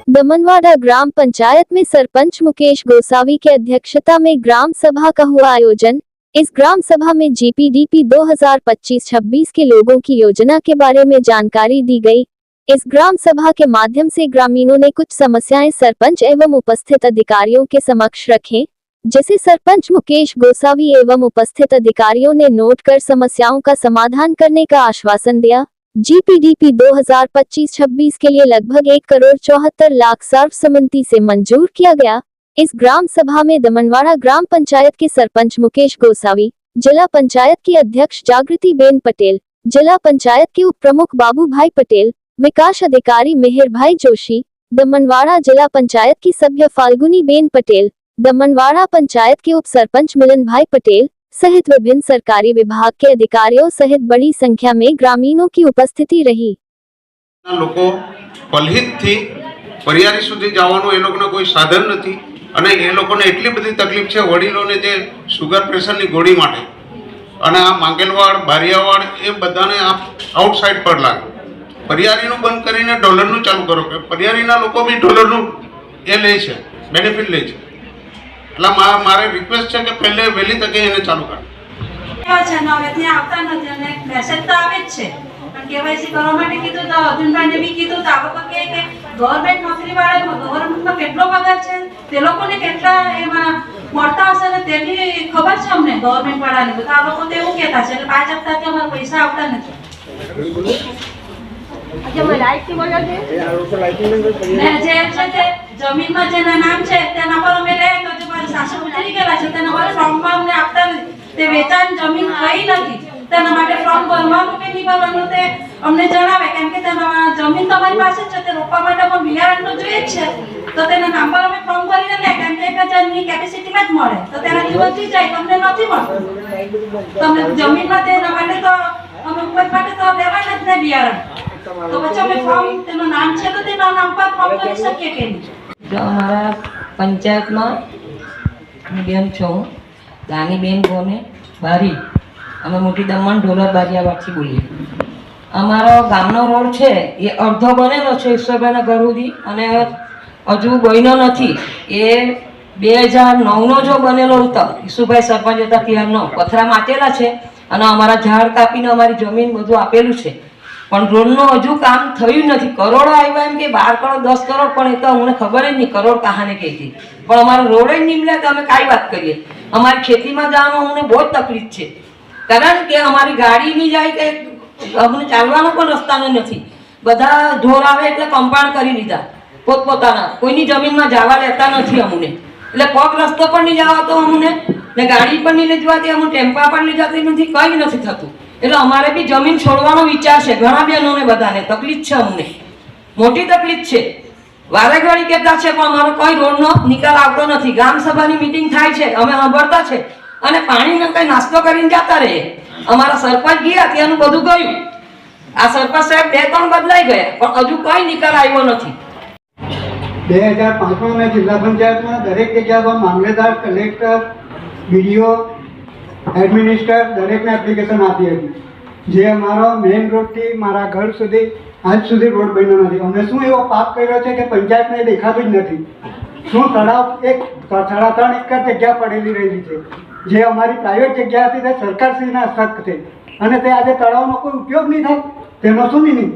दमनवाड़ा ग्राम पंचायत में सरपंच मुकेश गोसावी के अध्यक्षता में ग्राम सभा का हुआ आयोजन। इस ग्राम सभा में जीपीडीपी 2025-26 के लोगों की योजना के बारे में जानकारी दी गई। इस ग्राम सभा के माध्यम से ग्रामीणों ने कुछ समस्याएं सरपंच एवं उपस्थित अधिकारियों के समक्ष रखें, जिसे सरपंच मुकेश गोसावी एवं उपस्थित अधिकारियों ने नोट कर समस्याओं का समाधान करने का आश्वासन दिया। जीपीडीपी 2025-26 के लिए लगभग 1,74,00,000 सर्वसम्मति से मंजूर किया गया। इस ग्राम सभा में दमनवाड़ा ग्राम पंचायत के सरपंच मुकेश गोसावी, जिला पंचायत की अध्यक्ष जागृति बेन पटेल, जिला पंचायत के उप प्रमुख बाबू भाई पटेल, विकास अधिकारी मेहर भाई जोशी, दमनवाड़ा जिला पंचायत की सभ्य फाल्गुनी बेन पटेल, दमनवाड़ा पंचायत के उप सरपंच मिलन भाई पटेल सहित विभिन्न सरकारी विभाग के अधिकारियों सहित बड़ी संख्या में ग्रामीणों की उपस्थिति रही। લોકો પલહિતથી પરિયારી સુધી જવાનું એ લોકોને કોઈ સાધન નથી અને એ લોકોને એટલી બધી તકલીફ છે વડીલોને જે સુગર પ્રેશરની ગોળી માટે અને આ માંગેલવાડ બારિયાવાડ એ બધાને આ આઉટસાઇડ પર લાગે। પરિયારીનું બંધ કરીને ડોલરનું ચાલુ કરો કે પરિયારીના લોકો બી ડોલરનું એ લે છે, બેનિફિટ લે છે। એટલે મારે રિક્વેસ્ટ છે કે પહેલે વહેલી તકે એને ચાલુ કરો। મેસેજ તો આવે જ છે પણ કેવાયસી કરવા માટે કીધું તો અર્જુનભાઈને બી કીધું તો આ લોકો કહે કે ગવર્નમેન્ટ નોકરી વાળા ગવર્નમેન્ટમાં કેટલો પગાર છે તે લોકોને કેટલા એમાં મળતા હશે ને તેની ખબર છે અમને ગવર્નમેન્ટ વાળાને તો આ લોકો તો એવું કહેતા છે એટલે 5 હપ્તાથી અમારા પૈસા આવતા નથી। જે છે તે જમીનમાં જેના નામ છે તેના પર અમે લે તો જે મારી સાસુ ઉતરી ગયેલા છે તેના પર ફોર્મમાં અમને આપતા નથી। તે વેચાણ જમીન થઈ નથી તેના માટે ફોર્મ ભરવાનું કે નહીં ભરવાનું તે અમને જણાવે કેમ કે તેના જમીન તમારી પાસે છે તે રોપવા માટે પણ બિયારણ તો જોઈએ જ છે તો તેના નામ પર અમે ફોર્મ ભરીને લે કેમ કે 1000ની કેપેસિટીમાં જ મળે તો તેનાથી વધી જાય તમને નથી મળતું તમને જમીનમાં તેના માટે તો અમે ઉપજ માટે તો લેવાના જ નહીં બિયારણ તો પછી અમે ફોર્મ તેનું નામ છે તો તેના નામ પર ફોર્મ કરી શકીએ કે નહીં। અમારા પંચાયતમાં બેન છું દાનીબેન બોને બારી અમે મોટી દમણ ઢોલર બારિયાવાડથી બોલીએ। અમારો ગામનો રોડ છે એ અડધો બનેલો છે ઈશ્વરભાઈના ઘર સુધી અને હજુ બન્યો નથી। એ 2009નો જો બનેલો હતો ઈશુભાઈ સરપંચ હતા ત્યારનો પથરા માટેલા છે અને અમારા ઝાડ કાપીને અમારી જમીન બધું આપેલું છે પણ રોડનું હજુ કામ થયું નથી। કરોડો આવ્યા એમ કે 12 કરોડ 10 કરોડ પણ એ તો અમને ખબર જ નહીં કરોડ કહાને કહી હતી પણ અમારો રોડ જ નહીં મળે તો અમે કાંઈ વાત કરીએ। અમારી ખેતીમાં જવાનું અમને બહુ જ તકલીફ છે કારણ કે અમારી ગાડી નહીં જાય કે અમને ચાલવાનો પણ રસ્તાનો નથી। બધા ઢોર આવે એટલે કમ્પાઉન્ડ કરી લીધા પોતપોતાના કોઈની જમીનમાં જવા લેતા નથી અમને એટલે પગ રસ્તો પણ નહીં જવાતો અમને ને ગાડી પણ નહીં લઈ જવાતી અમને ટેમ્પા પણ લઈ જતી નથી કંઈ નથી થતું એટલે અમારે બી જમીન છોડવાનો વિચાર છે। ઘણા બહેનોને બધાને તકલીફ છે અમને મોટી તકલીફ છે વારે ઘડી કહેતા છે પણ અમારો કોઈ રોડનો નિકાલ આવતો નથી। ગ્રામ સભાની મીટિંગ થાય છે અમે સાંભળતા છે અને પાણીનો કઈ નાસ્તો કરીને જતા રહીએ। અમારા સરપંચ ગયા ત્યાંનું બધું ગયું આ સરપંચ સાહેબ 2-3 બદલાઈ ગયા પણ હજુ કોઈ નિકાલ આવ્યો નથી। 2005માં મેં જિલ્લા પંચાયતમાં દરેક જગ્યા પર મામલેદાર કલેક્ટર બીડીઓ એડમિનિસ્ટર દરેકને એપ્લિકેશન આપી હતી જે અમારો મેઇન રોડથી મારા ઘર સુધી આજ સુધી રોડ બન્યો નથી। અમે શું એવો પાપ કર્યો છે કે પંચાયતને દેખાતું જ નથી। શું તળાવ એક 3.5 એકર જગ્યા પડેલી રહેલી છે જે અમારી પ્રાઇવેટ જગ્યા હતી તે સરકારશ્રીના હસ્તક છે અને તે આજે તળાવનો કોઈ ઉપયોગ નહીં થાય તેનો શું મિનિંગ?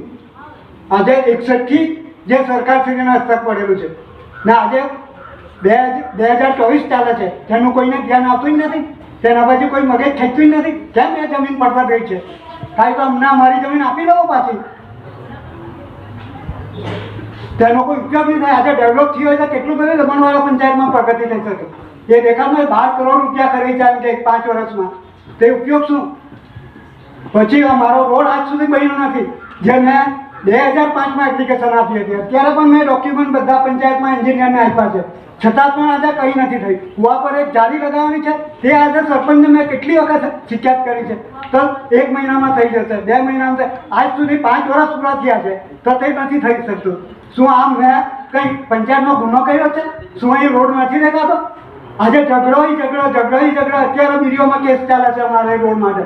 આજે 61થી જે સરકારશ્રીના હસ્તક પડેલું છે ને આજે 2024 ચાલે છે તેનું કોઈને ધ્યાન આવતું જ નથી તેના પછી કોઈ મગજ ખેંચતું જ નથી। કેમ એ જમીન પડવા ગઈ છે? કાંઈ તો અમને અમારી જમીન આપી દો પાછી તેનો કોઈ ઉપયોગ નહીં થાય। આજે ડેવલપ થયું હોય તો કેટલું બધું દમણવાળા પંચાયતમાં પ્રગતિ થઈ શકે। એ દેખાડમાં 12 કરોડ રૂપિયા ખર્ચી જાય કે 5 વર્ષમાં તે ઉપયોગ શું? પછી અમારો રોડ આજ સુધી બન્યો નથી જે મેં 2005માં એપ્લિકેશન આપી હતી અત્યારે પણ મેં ડોક્યુમેન્ટ બધા પંચાયતમાં એન્જિનિયરને આપ્યા છે છતાં પણ આજે કંઈ નથી થઈ। કુવા પર એક જાળી લગાવવાની છે તે આજે સરપંચને મેં કેટલી વખત શિકાયત કરી છે તો 1 મહિનામાં થઈ જશે 2 મહિનામાં આજ સુધી 5 વર્ષ પૂરા થયા છે તો તે નથી થઈ શકતું। શું આમ મેં કંઈ પંચાયતનો ગુનો કર્યો છે? શું અહીં રોડ નથી દેખાતો? આજે ઝઘડો અત્યારે વિડીયોમાં કેસ ચાલે છે અમારે રોડ માટે.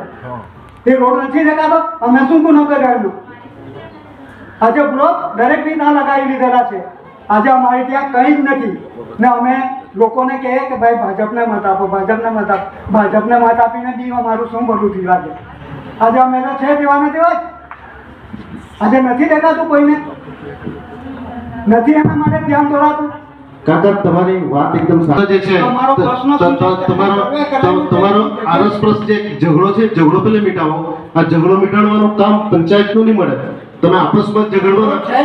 એ રોડ નથી દેખાતો, અમે શું ગુનો કર્યો? આજે બ્લોક દરેક રીતના લગાવી લીધેલા છે. આજે અમારે ત્યાં કંઈ જ નથી ને અમે લોકોને કહીએ કે ભાઈ ભાજપને મત આપો. ભાજપને મત આપીને બી અમારું શું ભલું થયું? આજે અમે તો છે તેવા નથી હોય. આજે નથી દેખાતું કોઈને, નથી એના માટે ધ્યાન દોરાતું. કાકા તમારી વાત એકદમ સાચી છે. તમારો પ્રશ્ન શું છે? તમારો આરસપ્રસ જે ઝઘડો છે, ઝઘડો પેલે મિટાવો. આ ઝઘડો મિટાડવાનું કામ પંચાયતનું નહીં મળે. તમે આપસમાં ઝઘડો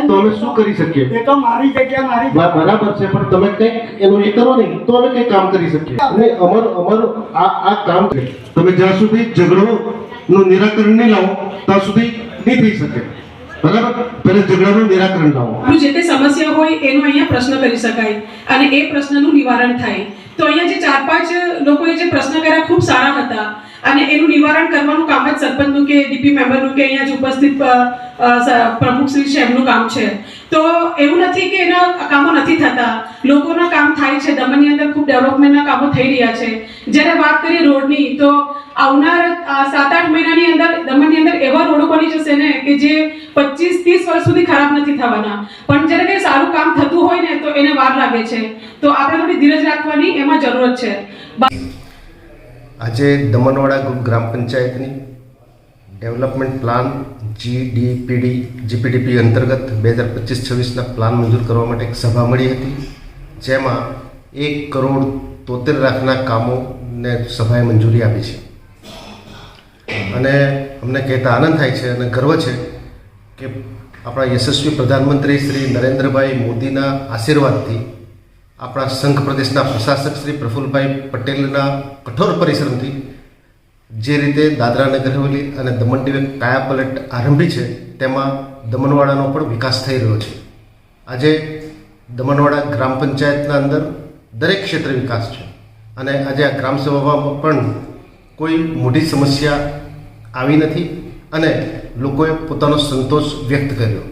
તો અમે શું કરી શકીએ? એ તો મારી જગ્યા મારી બરાબર છે, પણ તમે કંઈક એનું એ કરો નહીં તો અમે કંઈ કામ કરી શકીએ. અને અમારું આ કામ તમે જ્યાં સુધી ઝઘડોનું નિરાકરણ નહીં લાવો ત્યાં સુધી નહીં થઈ શકે. બરાબર, પહેલા ઝઘડાનું નિરાકરણ લાવો. જે તે સમસ્યા હોય એનો અહીંયા પ્રશ્ન કરી શકાય અને એ પ્રશ્નનું નિવારણ થાય. તો અહીંયા જે 4-5 લોકોએ જે પ્રશ્ન કર્યા ખૂબ સારા હતા અને એનું નિવારણ કરવાનું કામ જ સરપંચનું કે ડીપી મેમ્બરનું કે અહીંયા જે ઉપસ્થિત પ્રમુખશ્રી છે એમનું કામ છે. તો એવું નથી કે એના કામો નથી થતા, લોકોના કામ થાય છે. દમણની અંદર ખૂબ ડેવલપમેન્ટના કામો થઈ રહ્યા છે. જ્યારે વાત કરીએ રોડની, તો આવનાર 7-8 મહિનાની અંદર દમણની અંદર એવા રોડો બની જશે ને કે જે 25-30 વર્ષ સુધી ખરાબ નથી થવાના. પણ જ્યારે કંઈ સારું કામ થતું હોય ને તો એને વાર લાગે છે. તો આપણે થોડી ધીરજ રાખવાની એમાં જરૂરત છે. આજે દમણવાડા ગ્રામ પંચાયતની ડેવલપમેન્ટ પ્લાન જીપીડીપી અંતર્ગત 2025-26ના પ્લાન મંજૂર કરવા માટે એક સભા મળી હતી, જેમાં 1 કરોડ 73 લાખના કામોને સભાએ મંજૂરી આપી છે. અને અમને કહેતા આનંદ થાય છે અને ગર્વ છે કે આપણા યશસ્વી પ્રધાનમંત્રી શ્રી નરેન્દ્રભાઈ મોદીના આશીર્વાદથી આપણા સંઘ પ્રદેશના પ્રશાસક શ્રી પ્રફુલભાઈ પટેલના કઠોર પરિશ્રમથી જે રીતે દાદરા નગર હવેલી અને દમણ દીવે કાયાપલટ આરંભી છે, તેમાં દમણવાડાનો પણ વિકાસ થઈ રહ્યો છે. આજે દમણવાડા ગ્રામ પંચાયતના અંદર દરેક ક્ષેત્રે વિકાસ છે અને આજે આ ગ્રામ સભામાં પણ કોઈ મોટી સમસ્યા આવી નથી અને લોકોએ પોતાનો સંતોષ વ્યક્ત કર્યો.